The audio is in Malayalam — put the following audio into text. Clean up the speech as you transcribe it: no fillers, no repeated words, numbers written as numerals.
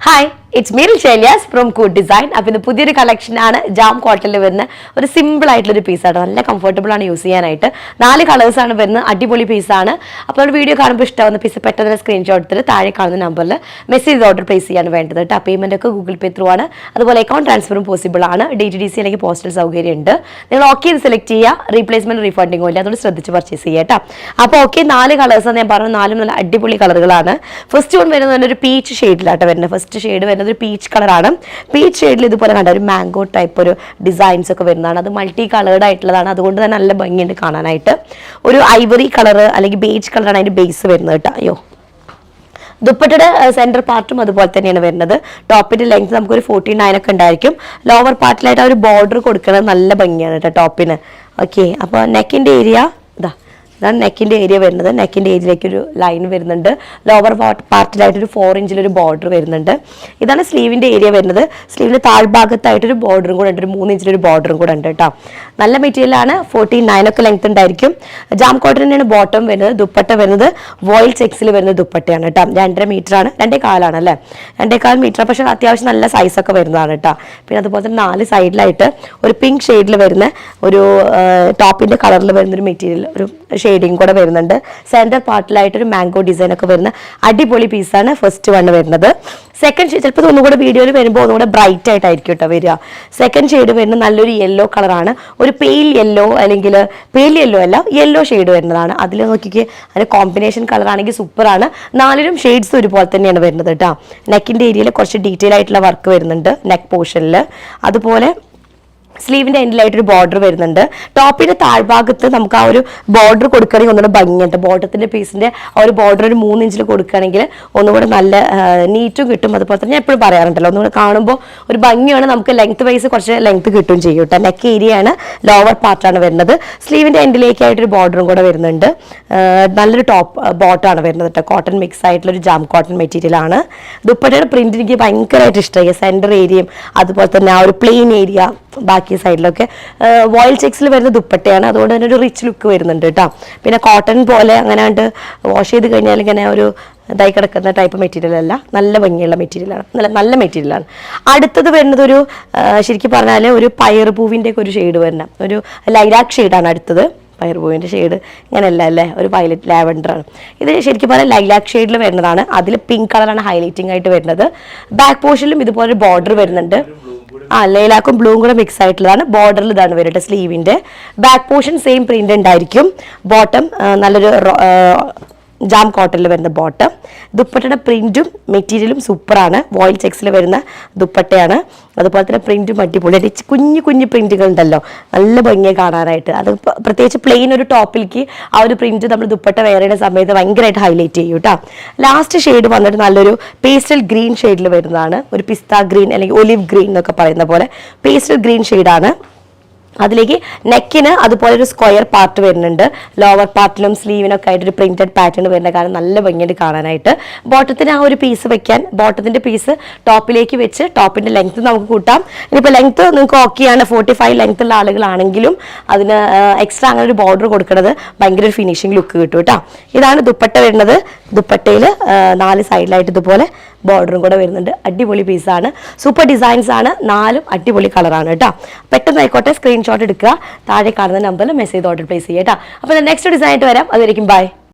Hi, it's Meryl Shelias from Good Design. അപ്പോൾ ഇത് പുതിയൊരു കളക്ഷനാണ് ജാം കോട്ടണിൽ വരുന്ന ഒരു സിമ്പിൾ ആയിട്ടുള്ള ഒരു പീസാണ്. നല്ല കംഫർട്ടബിൾ ആണ് യൂസ് ചെയ്യാനായിട്ട്. 4 കളേഴ്സ് ആണ് വരുന്നത്. അടിപൊളി പീസാണ്. അപ്പോൾ നമ്മൾ വീഡിയോ കാണുമ്പോൾ ഇഷ്ടമാവുന്ന പീസ് പെട്ടെന്ന് സ്ക്രീൻഷോട്ട് എടുത്തിട്ട് താഴെ കാണുന്ന നമ്പറിൽ മെസ്സേജ് ഓർഡർ പ്ലേസ് ചെയ്യാൻ വേണ്ടത് കേട്ടോ. പേയ്മെന്റ് ഒക്കെ ഗൂഗിൾ പേ ത്രൂ ആണ്. അതുപോലെ അക്കൗണ്ട് ട്രാൻസ്ഫറും പോസിബിൾ ആണ്. DTDC അല്ലെങ്കിൽ പോസ്റ്റൽ സൗകര്യം ഉണ്ട്. നിങ്ങൾ ഓക്കെ ചെയ്ത് സെലക്ട് ചെയ്യുക. റീപ്ലേസ്മെന്റ് റീഫണ്ടിങ്ങോ ഇല്ല. അതുകൊണ്ട് ശ്രദ്ധിച്ച് പർച്ചേസ് ചെയ്യുക കേട്ടോ. അപ്പോൾ ഓക്കെ 4 കളേഴ്സ് ഞാൻ പറഞ്ഞു. 4 നല്ല അടിപൊളി കളറുകളാണ്. ഫസ്റ്റ് വൺ വരുന്നത് ഒരു പീച്ച് ഷെയ്ഡിലാട്ടോ വരുന്നത്. ഫസ്റ്റ് ഷെയ്ഡ് വരുന്നത് ഒരു പീച്ച് കളറാണ്. പീച്ച് ഷെയ്ഡിൽ ഇതുപോലെ കണ്ട ഒരു മാംഗോ ടൈപ്പ് ഒരു ഡിസൈൻസ് ഒക്കെ വരുന്നതാണ്. അത് മൾട്ടി കളേർഡ് ആയിട്ടുള്ളതാണ്. അതുകൊണ്ട് തന്നെ നല്ല ഭംഗിയുണ്ട് കാണാനായിട്ട്. ഒരു ഐവറി കളർ അല്ലെങ്കിൽ ബേജ് കളറാണ് അതിന്റെ ബേസ് വരുന്നത് കേട്ടോ. അയ്യോ, ദുപ്പട്ടയുടെ സെന്റർ പാർട്ടും അതുപോലെ തന്നെയാണ് വരുന്നത്. ടോപ്പിന്റെ ലെങ്ത് നമുക്കൊരു 49 ഒക്കെ ഉണ്ടായിരിക്കും. ലോവർ പാർട്ടിലായിട്ട് ആ ഒരു ബോർഡർ കൊടുക്കുന്നത് നല്ല ഭംഗിയാണ് കേട്ടോ ടോപ്പിന്. ഓക്കെ, അപ്പോൾ നെക്കിന്റെ ഏരിയ ഇതാണ് നെക്കിൻ്റെ ഏരിയ വരുന്നത്. നെക്കിൻ്റെ ഏരിയയിലേക്ക് ഒരു ലൈൻ വരുന്നുണ്ട്. ലോവർ പാർട്ടിലായിട്ടൊരു 4 ഇഞ്ചിലൊരു ബോർഡർ വരുന്നുണ്ട്. ഇതാണ് സ്ലീവിൻ്റെ ഏരിയ വരുന്നത്. സ്ലീവിൻ്റെ താഴ്ഭാഗത്തായിട്ടൊരു ബോർഡറും കൂടെ ഉണ്ട്. ഒരു 3 ഇഞ്ചിലൊരു ബോർഡറും കൂടെ ഉണ്ട് കേട്ടോ. നല്ല മെറ്റീരിയലാണ്. 49 ഒക്കെ ലെങ്ത് ഉണ്ടായിരിക്കും. ജാം കോട്ടൺ തന്നെയാണ് ബോട്ടം വരുന്നത്. ദുപ്പട്ട വരുന്നത് വോയിൽ ചെക്സിൽ വരുന്ന ദുപ്പട്ടയാണ് കേട്ടോ. 2.5 മീറ്ററാണ്. 2.25 അല്ലേ, 2.25 മീറ്റർ. പക്ഷേ അത്യാവശ്യം നല്ല സൈസൊക്കെ വരുന്നതാണ് കേട്ടോ. പിന്നെ അതുപോലെ തന്നെ 4 സൈഡിലായിട്ട് ഒരു പിങ്ക് ഷെയ്ഡിൽ വരുന്ന ഒരു ടോപ്പിൻ്റെ കളറിൽ വരുന്നൊരു മെറ്റീരിയൽ, ഒരു ഷെയ്ഡിങ് കൂടെ വരുന്നുണ്ട്. സെന്റർ പാർട്ടിലായിട്ടൊരു മാംഗോ ഡിസൈൻ ഒക്കെ വരുന്ന അടിപൊളി പീസാണ് ഫസ്റ്റ് വൺ വരുന്നത്. സെക്കൻഡ് ഷെയ്ഡ് ചിലപ്പോൾ ഒന്നുകൂടെ വീഡിയോയിൽ വരുമ്പോൾ ഒന്നുകൂടെ ബ്രൈറ്റ് ആയിട്ടായിരിക്കും കേട്ടോ വരിക. സെക്കൻഡ് ഷെയ്ഡ് വരുന്നത് നല്ലൊരു യെല്ലോ കളറാണ്. ഒരു പെയിൽ യെല്ലോ അല്ലെങ്കിൽ പെയിൽ യെല്ലോ അല്ല, യെല്ലോ ഷെയ്ഡ് വരുന്നതാണ്. അതിൽ നോക്കിക്കേ, അതിന് കോമ്പിനേഷൻ കളറാണെങ്കിൽ സൂപ്പറാണ്. 4ലും ഷെയ്ഡ്സ് ഒരുപോലെ തന്നെയാണ് വരുന്നത് കേട്ടോ. നെക്കിൻ്റെ ഏരിയയിൽ കുറച്ച് ഡീറ്റെയിൽ ആയിട്ടുള്ള വർക്ക് വരുന്നുണ്ട് നെക്ക് പോർഷനിൽ. അതുപോലെ സ്ലീവിൻ്റെ എൻഡിലായിട്ടൊരു ബോർഡർ വരുന്നുണ്ട്. ടോപ്പിൻ്റെ താഴ്ഭാഗത്ത് നമുക്ക് ആ ഒരു ബോർഡർ കൊടുക്കുകയാണെങ്കിൽ ഒന്നുകൂടെ ഭംഗിയുണ്ട്. ബോട്ടത്തിൻ്റെ പീസിൻ്റെ ആ ഒരു ബോർഡർ ഒരു 3 ഇഞ്ചിൽ കൊടുക്കുകയാണെങ്കിൽ ഒന്നുകൂടെ നല്ല നീറ്റും കിട്ടും. അതുപോലെ തന്നെ ഞാൻ എപ്പോഴും പറയാറുണ്ടല്ലോ, ഒന്നുകൂടെ കാണുമ്പോൾ ഒരു ഭംഗിയാണ്. നമുക്ക് ലെങ്ത് വൈസ് കുറച്ച് ലെങ്ത് കിട്ടും ചെയ്യും കേട്ടോ. നെക്ക് ഏരിയയാണ്, ലോവർ പാർട്ടാണ് വരുന്നത്. സ്ലീവിൻ്റെ എൻഡിലേക്കായിട്ടൊരു ബോർഡറും കൂടെ വരുന്നുണ്ട്. നല്ലൊരു ബോട്ടാണ് വരുന്നത് കേട്ടോ. കോട്ടൺ മിക്സ് ആയിട്ടുള്ളൊരു ജാം കോട്ടൺ മെറ്റീരിയലാണ്. ദുപ്പട്ടയുടെ പ്രിന്റ് എനിക്ക് ഭയങ്കരമായിട്ട് ഇഷ്ടമായി. സെൻറ്റർ ഏരിയയും അതുപോലെ തന്നെ ആ ഒരു പ്ലെയിൻ ഏരിയ, ബാക്കി സൈഡിലൊക്കെ വോയിൽ ചെക്സിൽ വരുന്ന ദുപ്പട്ടയാണ്. അതുകൊണ്ട് തന്നെ ഒരു റിച്ച് ലുക്ക് വരുന്നുണ്ട് കേട്ടോ. പിന്നെ കോട്ടൺ പോലെ അങ്ങനെ വാഷ് ചെയ്ത് കഴിഞ്ഞാൽ ഇങ്ങനെ ഒരു ഇതായി കിടക്കുന്ന ടൈപ്പ് മെറ്റീരിയൽ അല്ല, നല്ല ഭംഗിയുള്ള മെറ്റീരിയലാണ്, നല്ല മെറ്റീരിയലാണ്. അടുത്തത് വരുന്നത് ഒരു ശരിക്കും പറഞ്ഞാൽ ഒരു പയറുപൂവിൻ്റെ ഒക്കെ ഒരു ഷെയ്ഡ് വരുന്ന ഒരു ലൈലാക്ക് ഷെയ്ഡാണ് അടുത്തത്. പയറുപൂവിൻ്റെ ഷെയ്ഡ് ഇങ്ങനെയല്ല അല്ലേ, ഒരു വയലറ്റ് ലാവൻഡറാണ്. ഇത് ശരിക്കും പറഞ്ഞാൽ ലൈലാക്ക് ഷെയ്ഡിൽ വരുന്നതാണ്. അതിൽ പിങ്ക് കളറാണ് ഹൈലൈറ്റിംഗ് ആയിട്ട് വരുന്നത്. ബാക്ക് പോർഷനിലും ഇതുപോലെ ബോർഡർ വരുന്നുണ്ട്. ലൈലാക്കും ബ്ലൂവും കൂടെ മിക്സ് ആയിട്ടുള്ളതാണ്. ബോർഡറിൽ ഇതാണ് വരുന്നത്. സ്ലീവിൻ്റെ ബാക്ക് പോർഷൻ സെയിം പ്രിന്റ് ഉണ്ടായിരിക്കും. ബോട്ടം നല്ലൊരു ജാം കോട്ടണിൽ വരുന്ന ബോട്ടം. ദുപ്പട്ടയുടെ പ്രിന്റും മെറ്റീരിയലും സൂപ്പറാണ്. വോയിൽ ചെക്സിൽ വരുന്ന ദുപ്പട്ടയാണ്. അതുപോലെ തന്നെ പ്രിന്റും അടിപൊളി. കുഞ്ഞു കുഞ്ഞു പ്രിന്റുകൾ ഉണ്ടല്ലോ, നല്ല ഭംഗിയെ കാണാനായിട്ട്. അത് പ്രത്യേകിച്ച് പ്ലെയിൻ ഒരു ടോപ്പിലേക്ക് ആ ഒരു പ്രിന്റ് നമ്മൾ ദുപ്പട്ട വെയർ ചെയ്യുന്ന സമയത്ത് ഭയങ്കരമായിട്ട് ഹൈലൈറ്റ് ചെയ്യും കേട്ടോ. ലാസ്റ്റ് ഷെയ്ഡ് വന്നിട്ട് നല്ലൊരു പേസ്റ്റൽ ഗ്രീൻ ഷെയ്ഡിൽ വരുന്നതാണ്. ഒരു പിസ്ത ഗ്രീൻ അല്ലെങ്കിൽ ഒലിവ് ഗ്രീൻ എന്നൊക്കെ പറയുന്ന പോലെ പേസ്റ്റൽ ഗ്രീൻ ഷെയ്ഡാണ്. അതിലേക്ക് നെക്കിന് അതുപോലെ ഒരു സ്ക്വയർ പാർട്ട് വരുന്നുണ്ട്. ലോവർ പാർട്ടിലും സ്ലീവിനൊക്കെ ആയിട്ട് ഒരു പ്രിന്റഡ് പാറ്റേൺ വരുന്ന കാരണം നല്ല ഭംഗിയായിട്ട് കാണാനായിട്ട്. ബോട്ടത്തിന് ആ ഒരു പീസ് വെക്കാൻ, ബോട്ടത്തിന്റെ പീസ് ടോപ്പിലേക്ക് വെച്ച് ടോപ്പിന്റെ ലെങ്ത് നമുക്ക് കൂട്ടാം. ഇനിയിപ്പോൾ ലെങ്ത് നിങ്ങൾക്ക് ഓക്കെയാണ്, 45 ലെങ്ത് ഉള്ള ആളുകളാണെങ്കിലും അതിന് എക്സ്ട്രാ അങ്ങനെ ഒരു ബോർഡർ കൊടുക്കുന്നത് ഭയങ്കര ഒരു ഫിനിഷിംഗ് ലുക്ക് കിട്ടും കേട്ടോ. ഇതാണ് ദുപ്പട്ട വരുന്നത്. ദുപ്പട്ടയിൽ 4 സൈഡിലായിട്ട് ഇതുപോലെ ബോർഡറും കൂടെ വരുന്നുണ്ട്. അടിപൊളി പീസാണ്, സൂപ്പർ ഡിസൈൻസ് ആണ്. 4ഉം അടിപൊളി കളറാണ് കേട്ടോ. പെട്ടെന്ന് ആയിക്കോട്ടെ, സ്ക്രീൻഷോട്ട് എടുക്കുക. താഴെ കാണുന്ന നമ്പറിൽ മെസ്സേജ് ഓർഡർ പ്ലേസ് ചെയ്യുക കേട്ടോ. അപ്പോൾ നെക്സ്റ്റ് ഡിസൈൻ ആയിട്ട് വരാം. അതുവരെയും ബൈ.